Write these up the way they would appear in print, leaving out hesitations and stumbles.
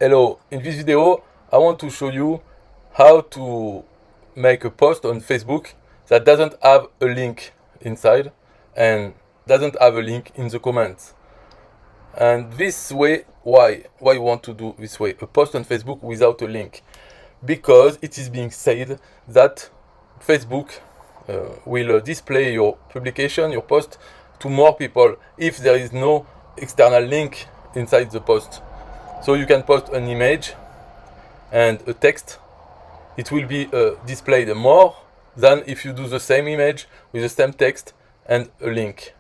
Hello, in this video I want to show you how to make a post on Facebook that doesn't have a link inside and doesn't have a link in the comments. And this way, why you want to do this way, a post on Facebook without a link? Because it is being said that Facebook will display your publication, your post, to more people if there is no external link inside the post. So you can post an image and a text. It will be displayed more than if you do the same image with the same text and a link.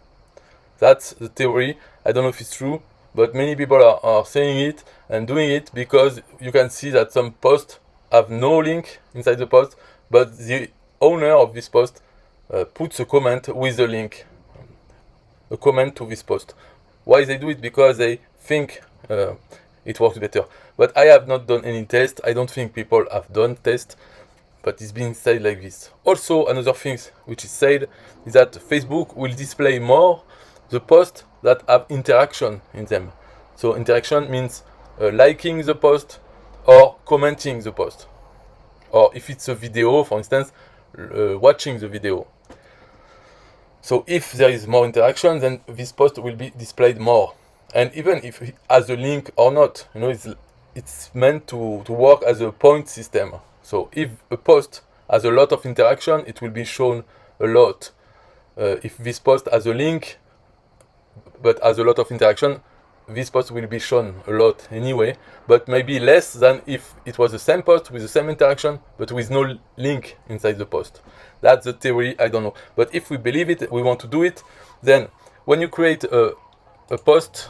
That's the theory. I don't know if it's true, but many people are saying it and doing it because you can see that some posts have no link inside the post, but the owner of this post puts a comment with a link, a comment to this post. Why they do it? Because they think it works better. But I have not done any test. I don't think people have done test, but it's being said like this. Also, another thing which is said is that Facebook will display more the posts that have interaction in them. So interaction means liking the post or commenting the post. Or if it's a video, for instance, watching the video. So if there is more interaction, then this post will be displayed more. And even if it has a link or not, it's meant to work as a point system. So if a post has a lot of interaction, it will be shown a lot. If this post has a link but has a lot of interaction, this post will be shown a lot anyway, but maybe less than if it was the same post with the same interaction but with no link inside the post. That's the theory, I don't know. But if we believe it, we want to do it, then when you create a post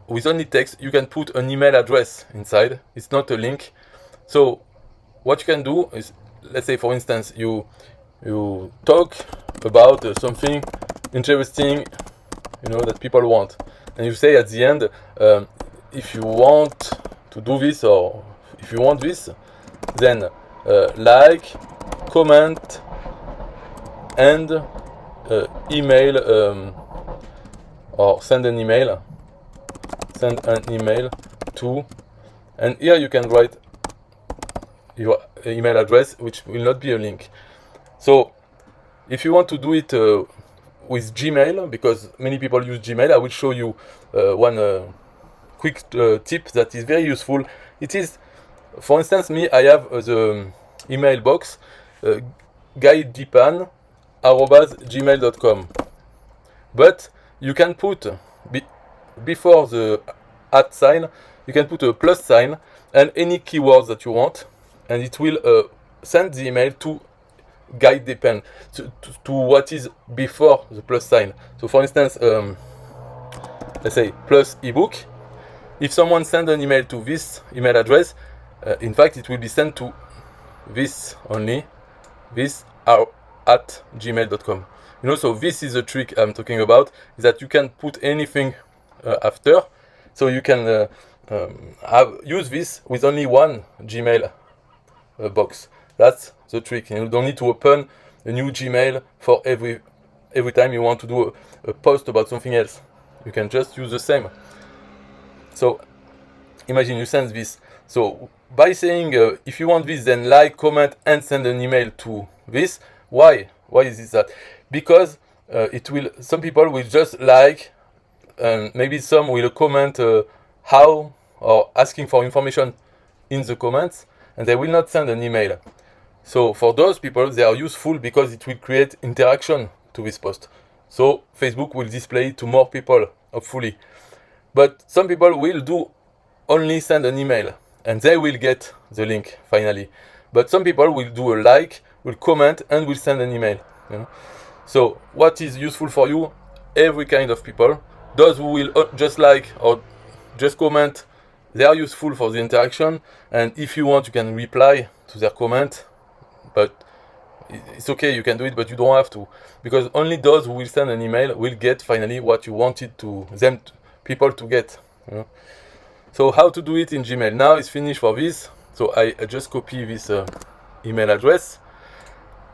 with only text, you can put an email address inside. It's not a link. So what you can do is, let's say for instance, you talk about something interesting, that people want, and you say at the end, if you want to do this, or if you want this, then like, comment, and email, or send an email to, and here you can write your email address, which will not be a link. So if you want to do it with Gmail, because many people use Gmail, I will show you one quick tip that is very useful. It is, for instance, I have the email box guidedeepan@gmail.com, but you can put before the @ sign, you can put a plus sign and any keywords that you want, and it will send the email to guidedeepan, to what is before the plus sign. So for instance, let's say plus ebook. If someone sends an email to this email address, in fact it will be sent to this only, this at gmail.com. So this is the trick I'm talking about, is that you can put anything after, so you can use this with only one Gmail box. That's the trick. You don't need to open a new Gmail for every time you want to do a post about something else. You can just use the same. So imagine you send this. So by saying if you want this, then like, comment, and send an email to this. Why is this that? Because some people will just like, and maybe some will comment how, or asking for information in the comments, and they will not send an email. So for those people, they are useful because it will create interaction to this post. So Facebook will display it to more people, hopefully. But some people will do only send an email, and they will get the link finally. But some people will do a like, will comment, and will send an email. So what is useful for you? Every kind of people. Those who will just like or just comment, they are useful for the interaction. And if you want, you can reply to their comment. But it's okay, you can do it, but you don't have to, because only those who will send an email will get finally what you wanted people to get. So how to do it in Gmail? Now it's finished for this. So I just copy this email address,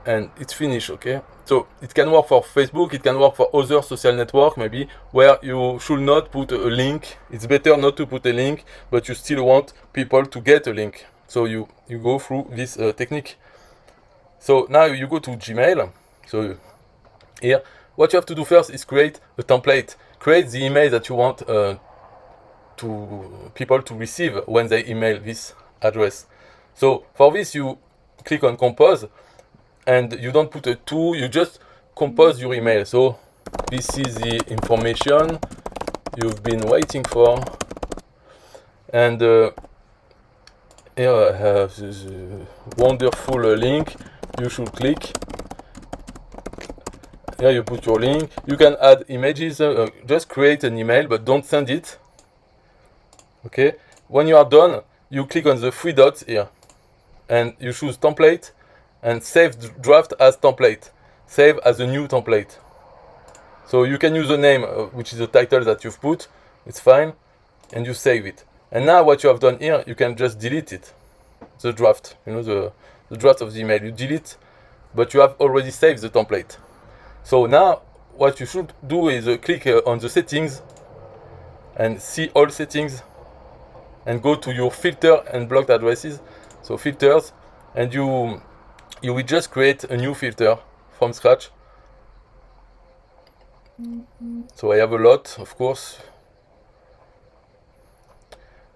and it's finished. Okay, so it can work for Facebook, it can work for other social network maybe, where you should not put a link. It's better not to put a link, but you still want people to get a link, so you go through this technique. So now you go to Gmail. So here what you have to do first is create a template, create the email that you want to people to receive when they email this address. So for this you click on compose, and you don't put a to, you just compose your email. So this is the information you've been waiting for, and here I have this wonderful link you should click. Here you put your link. You can add images, just create an email but don't send it. Okay, when you are done you click on the three dots here and you choose template and save draft as template, save as a new template. So you can use a name which is the title that you've put, it's fine, and you save it. And now what you have done here, you can just delete it, the draft, you know, the draft of the email, you delete, but you have already saved the template. So now what you should do is click on the settings and see all settings and go to your filter and blocked addresses. So filters, and you will just create a new filter from scratch. So I have a lot, of course.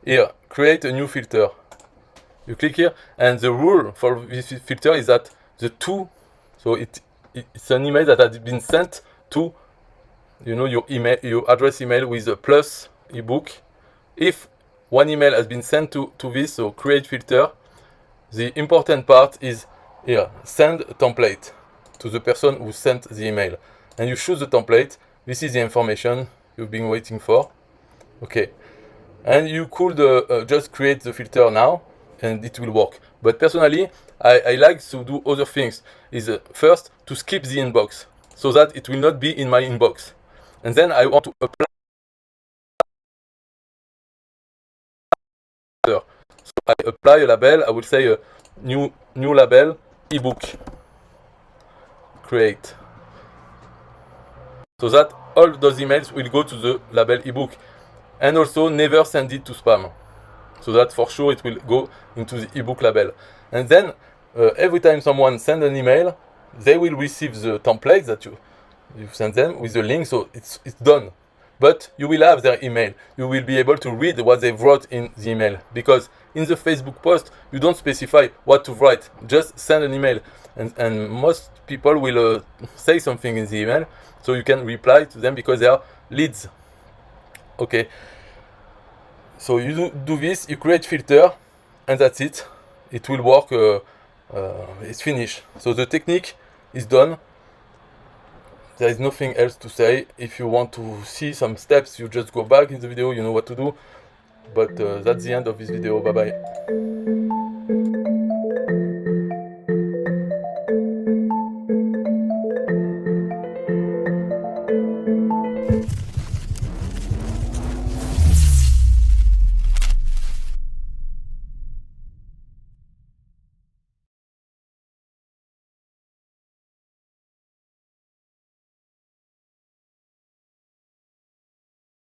Here, create a new filter. You click here, and the rule for this filter is that the to, so it's an email that has been sent to, you know, your email, your address email with a plus ebook. If one email has been sent to this, so create filter, the important part is here, send a template to the person who sent the email. And you choose the template. This is the information you've been waiting for. Okay. And you could just create the filter now and it will work. But personally, I like to do other things. Is first to skip the inbox so that it will not be in my inbox. And then I want to apply. So I apply a label. I will say a new label, ebook, create. So that all those emails will go to the label ebook. And also never send it to spam. So that for sure it will go into the ebook label. And then every time someone sends an email, they will receive the template that you send them with the link, so it's done. But you will have their email. You will be able to read what they wrote in the email, because in the Facebook post you don't specify what to write. Just send an email, and most people will say something in the email, so you can reply to them because they are leads. Okay. So you do this, you create filter, and that's it. It will work. It's finished. So the technique is done. There is nothing else to say. If you want to see some steps, you just go back in the video. You know what to do. But that's the end of this video. Bye bye.